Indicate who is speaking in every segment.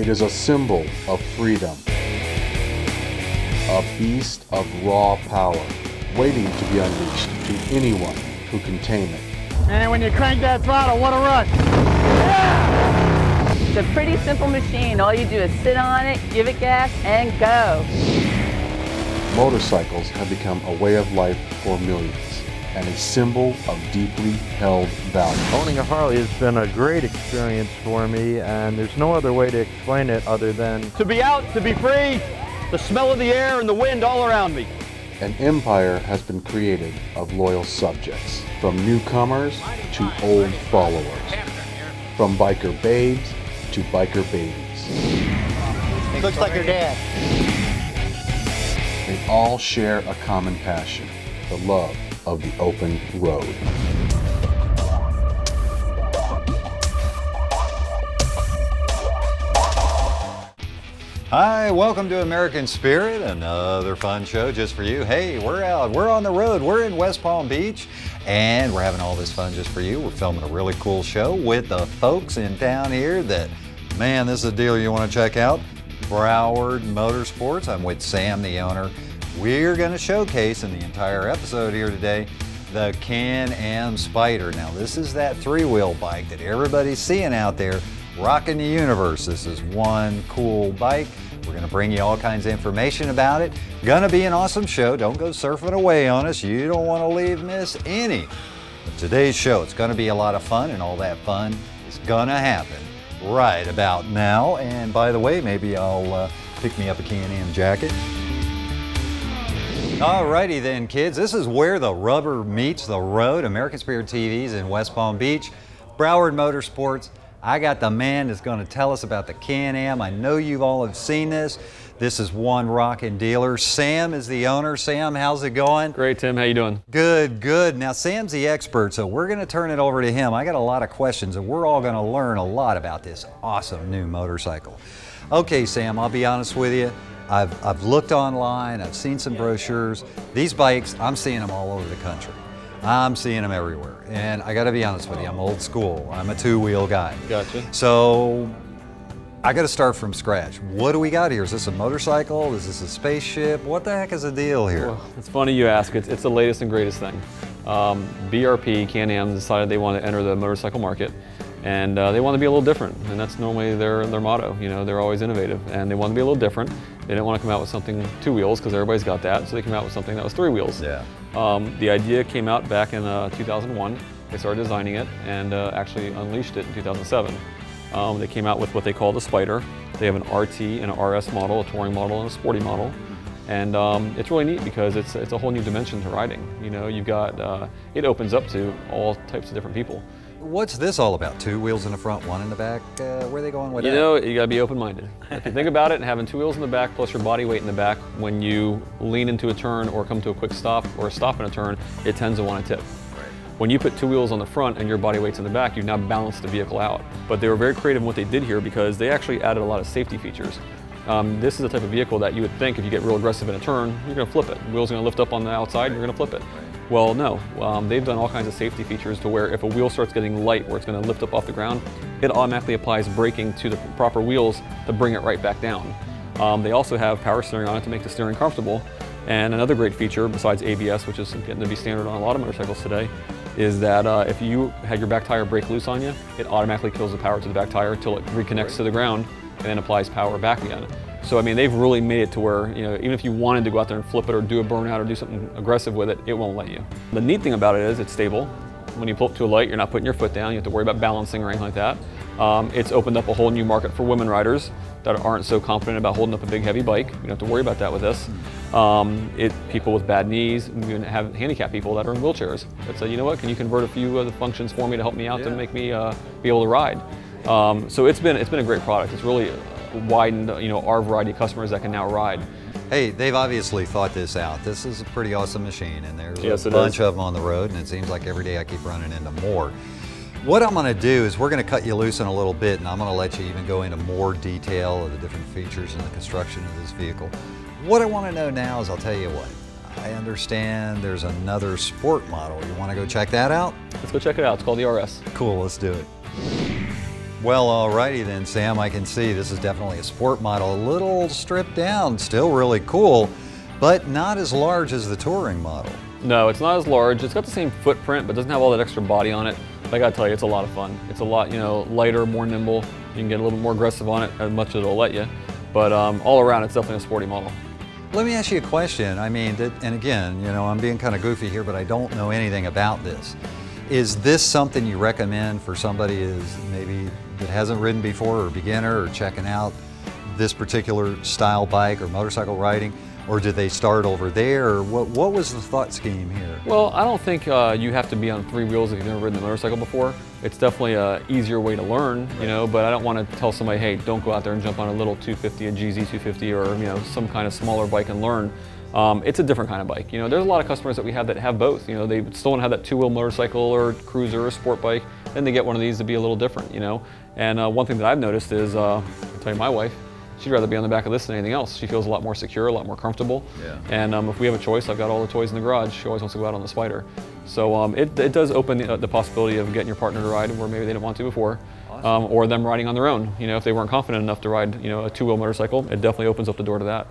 Speaker 1: It is a symbol of freedom, a beast of raw power, waiting to be unleashed to anyone who can tame it.
Speaker 2: And when you crank that throttle, what a rush! Yeah!
Speaker 3: It's a pretty simple machine. All you do is sit on it, give it gas, and go.
Speaker 1: Motorcycles have become a way of life for millions and a symbol of deeply held value.
Speaker 4: Owning a Harley has been a great experience for me, and there's no other way to explain it other than
Speaker 2: To be out, to be free, the smell of the air and the wind all around me.
Speaker 1: An empire has been created of loyal subjects, from newcomers to old followers, from biker babes to biker babies.
Speaker 2: Looks like your dad.
Speaker 1: They all share a common passion, the love of the open road.
Speaker 5: Hi, welcome to American Spirit, another fun show just for you. Hey, we're out, we're on the road, we're in West Palm Beach, and we're having all this fun just for you. We're filming a really cool show with the folks in town here that, man, this is a deal you want to check out. Broward Motorsports. I'm with Sam, the owner. We're going to showcase in the entire episode here today the Can-Am Spider. Now, this is that three-wheel bike that everybody's seeing out there rocking the universe. This is one cool bike. We're going to bring you all kinds of information about it. Gonna be an awesome show. Don't go surfing away on us. You don't want to miss any of today's show. It's going to be a lot of fun, and all that fun is going to happen right about now. And by the way, maybe I'll pick me up a Can-Am jacket. Alrighty then, kids. This is where the rubber meets the road. American Spirit TV's in West Palm Beach. Broward Motorsports. I got the man that's going to tell us about the Can-Am. I know you all have seen this. This is one rockin' dealer. Sam is the owner. Sam, how's it going?
Speaker 6: Great, Tim. How you doing?
Speaker 5: Good, good. Now, Sam's the expert, so we're going to turn it over to him. I got a lot of questions, and we're all going to learn a lot about this awesome new motorcycle. Okay, Sam, I'll be honest with you. I've looked online. I've seen some brochures. These bikes, I'm seeing them all over the country. I'm seeing them everywhere. And I got to be honest with you, I'm old school. I'm a two-wheel guy.
Speaker 6: Gotcha.
Speaker 5: So I got to start from scratch. What do we got here? Is this a motorcycle? Is this a spaceship? What the heck is the deal here?
Speaker 6: Well, it's funny you ask. It's the latest and greatest thing. BRP, Can-Am, decided they want to enter the motorcycle market. And they want to be a little different, and that's normally their motto. You know, they're always innovative, and they want to be a little different. They didn't want to come out with something two wheels because everybody's got that, so they came out with something that was three wheels.
Speaker 5: Yeah.
Speaker 6: The idea came out back in 2001. They started designing it and actually unleashed it in 2007. They came out with what they call the Spider. They have an RT and an RS model, a touring model, and a sporty model. And it's really neat because it's a whole new dimension to riding. You know, you've got, it opens up to all types of different people.
Speaker 5: What's this all about? Two wheels in the front, one in the back? Where are they going with that?
Speaker 6: You know, you gotta be open-minded. If you think about it, having two wheels in the back plus your body weight in the back, when you lean into a turn or come to a quick stop or stop in a turn, it tends to want to tip.
Speaker 5: Right.
Speaker 6: When you put two wheels on the front and your body weight's in the back, you've now balanced the vehicle out. But they were very creative in what they did here because they actually added a lot of safety features. This is the type of vehicle that you would think if you get real aggressive in a turn, you're gonna flip it. The wheel's gonna lift up on the outside and you're gonna flip it. Well, no, they've done all kinds of safety features to where if a wheel starts getting light where it's going to lift up off the ground, it automatically applies braking to the proper wheels to bring it right back down. They also have power steering on it to make the steering comfortable. And another great feature besides ABS, which is getting to be standard on a lot of motorcycles today, is that if you had your back tire break loose on you, it automatically kills the power to the back tire until it reconnects to the ground and then applies power back again. So I mean, they've really made it to where, you know, even if you wanted to go out there and flip it or do a burnout or do something aggressive with it, it won't let you. The neat thing about it is it's stable. When you pull up to a light, you're not putting your foot down. You have to worry about balancing or anything like that. It's opened up a whole new market for women riders that aren't so confident about holding up a big heavy bike. You don't have to worry about that with this. People with bad knees, you have handicapped people that are in wheelchairs that say, you know what, can you convert a few of the functions for me to help me out to make me be able to ride? So it's been a great product. It's really widened, you know, our variety of customers that can now ride.
Speaker 5: Hey, they've obviously thought this out. This is a pretty awesome machine, and there's a bunch of them on the road, and it seems like every day I keep running into more. What I'm going to do is we're going to cut you loose in a little bit, and I'm going to let you even go into more detail of the different features and the construction of this vehicle. What I want to know now is, I'll tell you what, I understand there's another sport model. You want to go check that out?
Speaker 6: Let's go check it out. It's called the RS.
Speaker 5: Cool, let's do it. Well, alrighty then, Sam. I can see this is definitely a sport model. A little stripped down, still really cool, but not as large as the touring model.
Speaker 6: No, it's not as large. It's got the same footprint, but doesn't have all that extra body on it. But I gotta tell you, it's a lot of fun. It's a lot, lighter, more nimble. You can get a little bit more aggressive on it, as much as it'll let you. But all around, it's definitely a sporty model.
Speaker 5: Let me ask you a question. I mean, and again, I'm being kind of goofy here, but I don't know anything about this. Is this something you recommend for somebody maybe that hasn't ridden before, or beginner, or checking out this particular style bike or motorcycle riding? Or did they start over there? Or what was the thought scheme here?
Speaker 6: Well, I don't think you have to be on 3 wheels if you've never ridden a motorcycle before. It's definitely an easier way to learn, but I don't want to tell somebody, hey, don't go out there and jump on a little 250, a GZ 250, or some kind of smaller bike and learn. It's a different kind of bike. There's a lot of customers that we have that have both. They still want to have that 2-wheel motorcycle or cruiser or sport bike, then they get one of these to be a little different, And one thing that I've noticed is, I'll tell you, my wife, she'd rather be on the back of this than anything else. She feels a lot more secure, a lot more comfortable.
Speaker 5: Yeah.
Speaker 6: And if we have a choice, I've got all the toys in the garage. She always wants to go out on the Spider. So it does open the possibility of getting your partner to ride where maybe they didn't want to before. Awesome. Or them riding on their own. If they weren't confident enough to ride, a 2-wheel motorcycle, it definitely opens up the door to that.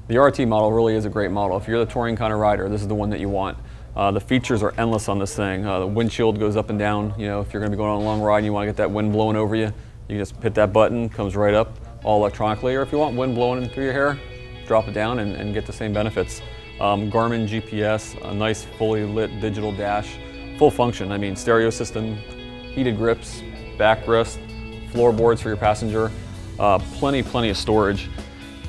Speaker 6: The RT model really is a great model. If you're the touring kind of rider, this is the one that you want. The features are endless on this thing. The windshield goes up and down. If you're going to be going on a long ride and you want to get that wind blowing over you, you can just hit that button, comes right up all electronically. Or if you want wind blowing through your hair, drop it down and get the same benefits. Garmin GPS, a nice fully lit digital dash, full function. I mean, stereo system, heated grips, backrest, floorboards for your passenger, plenty of storage.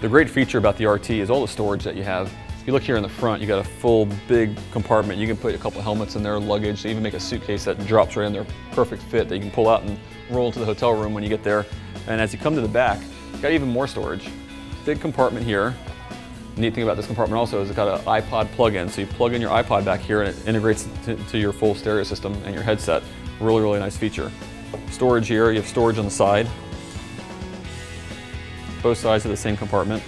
Speaker 6: The great feature about the RT is all the storage that you have. If you look here in the front, you got a full big compartment. You can put a couple helmets in there, luggage, even make a suitcase that drops right in there, perfect fit that you can pull out and roll into the hotel room when you get there. And as you come to the back, you got even more storage. Big compartment here. The neat thing about this compartment also is it's got an iPod plug-in. So you plug in your iPod back here and it integrates to your full stereo system and your headset. Really nice feature. Storage here, you have storage on the side. Both sides of the same compartment.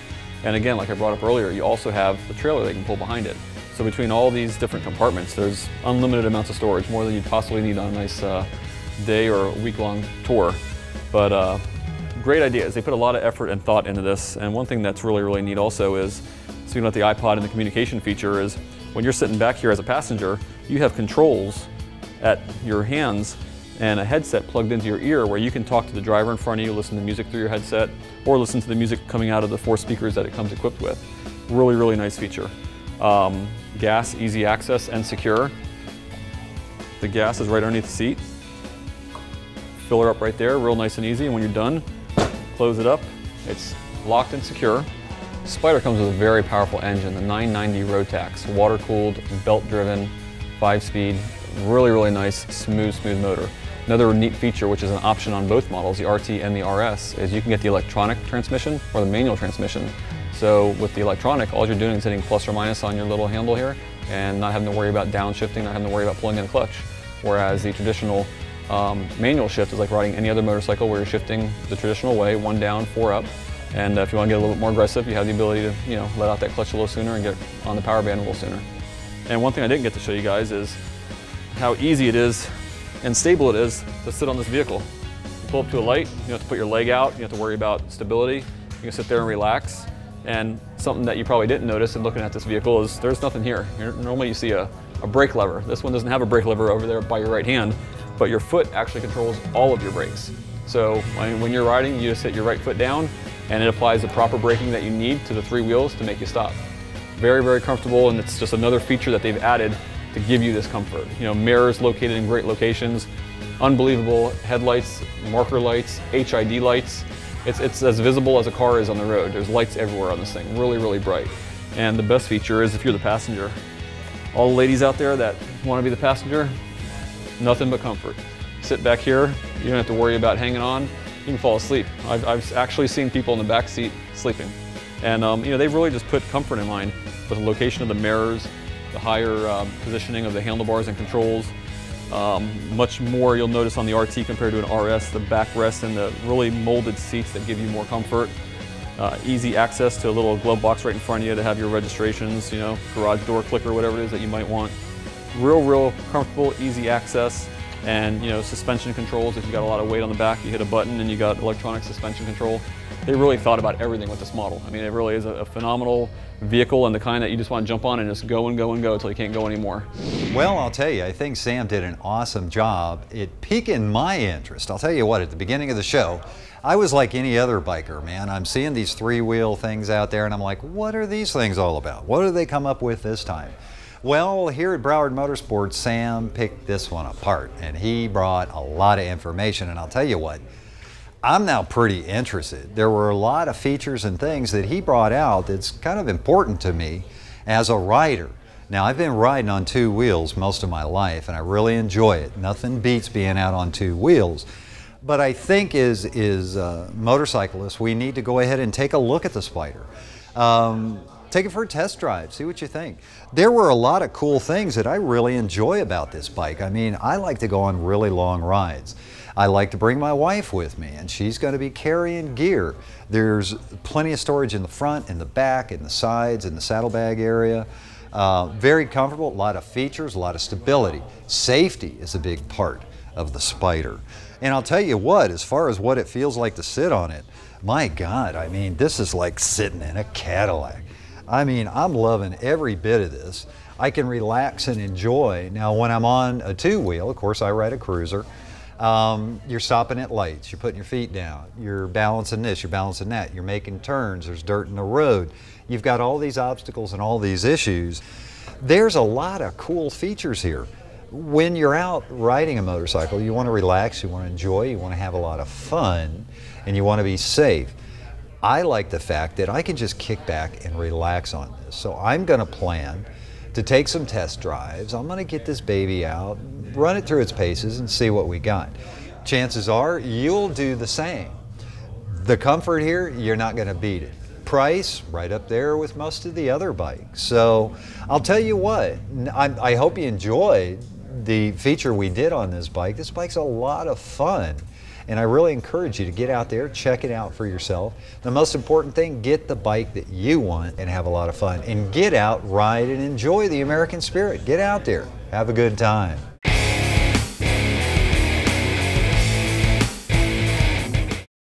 Speaker 6: And again, like I brought up earlier, you also have the trailer that you can pull behind it. So between all these different compartments, there's unlimited amounts of storage, more than you'd possibly need on a nice day or week-long tour. But great ideas. They put a lot of effort and thought into this. And one thing that's really neat also is, speaking about the iPod and the communication feature, is when you're sitting back here as a passenger, you have controls at your hands and a headset plugged into your ear where you can talk to the driver in front of you, listen to music through your headset, or listen to the music coming out of the 4 speakers that it comes equipped with. Really nice feature. Gas, easy access, and secure. The gas is right underneath the seat. Fill her up right there, real nice and easy, and when you're done, close it up. It's locked and secure. Spider comes with a very powerful engine, the 990 Rotax, water-cooled, belt-driven, 5-speed, really nice, smooth motor. Another neat feature, which is an option on both models, the RT and the RS, is you can get the electronic transmission or the manual transmission. So with the electronic, all you're doing is hitting plus or minus on your little handle here and not having to worry about downshifting, not having to worry about pulling in the clutch. Whereas the traditional manual shift is like riding any other motorcycle where you're shifting the traditional way, 1 down, 4 up. And if you want to get a little bit more aggressive, you have the ability to let out that clutch a little sooner and get on the power band a little sooner. And one thing I didn't get to show you guys is how easy it is and stable it is to sit on this vehicle. You pull up to a light, you don't have to put your leg out, you don't have to worry about stability. You can sit there and relax. And something that you probably didn't notice in looking at this vehicle is there's nothing here. Normally you see a brake lever. This one doesn't have a brake lever over there by your right hand, but your foot actually controls all of your brakes. So when you're riding, you just hit your right foot down and it applies the proper braking that you need to the 3 wheels to make you stop. Very comfortable, and it's just another feature that they've added to give you this comfort. Mirrors located in great locations, unbelievable headlights, marker lights, HID lights. It's as visible as a car is on the road. There's lights everywhere on this thing, really bright. And the best feature is if you're the passenger. All the ladies out there that want to be the passenger, nothing but comfort. Sit back here, you don't have to worry about hanging on, you can fall asleep. I've actually seen people in the back seat sleeping. And they've really just put comfort in mind with the location of the mirrors, the higher positioning of the handlebars and controls. Much more you'll notice on the RT compared to an RS, the backrest and the really molded seats that give you more comfort. easy access to a little glove box right in front of you to have your registrations, you know, garage door clicker, whatever it is that you might want. Real comfortable, easy access, and you know, suspension controls. If you got a lot of weight on the back, you hit a button and you got electronic suspension control. They really thought about everything with this model. I mean, it really is a phenomenal vehicle, and the kind that you just want to jump on and just go and go and go until you can't go anymore.
Speaker 5: Well, I'll tell you, I think Sam did an awesome job at piquing my interest. I'll tell you what, at the beginning of the show, I was like any other biker, man. I'm seeing these three-wheel things out there, and I'm like, what are these things all about? What did they come up with this time? Well, here at Broward Motorsports, Sam picked this one apart, and he brought a lot of information, and I'll tell you what, I'm now pretty interested. There were a lot of features and things that he brought out that's kind of important to me as a rider. Now, I've been riding on two wheels most of my life, and I really enjoy it. Nothing beats being out on two wheels. But I think as motorcyclists, we need to go ahead and take a look at the Spider. Take it for a test drive, see what you think. There were a lot of cool things that I really enjoy about this bike. I mean, I like to go on really long rides. I like to bring my wife with me, and she's going to be carrying gear. There's plenty of storage in the front, in the back, in the sides, in the saddlebag area. Very comfortable, a lot of features, a lot of stability. Safety is a big part of the Spider. And I'll tell you what, as far as what it feels like to sit on it, my God, I mean, this is like sitting in a Cadillac. I mean, I'm loving every bit of this. I can relax and enjoy. Now, when I'm on a two-wheel, of course, I ride a cruiser, you're stopping at lights, you're putting your feet down, you're balancing this, you're balancing that, you're making turns, there's dirt in the road. You've got all these obstacles and all these issues. There's a lot of cool features here. When you're out riding a motorcycle, you want to relax, you want to enjoy, you want to have a lot of fun, and you want to be safe. I like the fact that I can just kick back and relax on this. So I'm going to plan to take some test drives. I'm going to get this baby out, run it through its paces, and see what we got. Chances are you'll do the same. The comfort here, you're not going to beat it. Price, right up there with most of the other bikes. So I'll tell you what, I hope you enjoyed the feature we did on this bike. This bike's a lot of fun, and I really encourage you to get out there, check it out for yourself. The most important thing, get the bike that you want and have a lot of fun, and get out, ride, and enjoy the American spirit. Get out there, have a good time.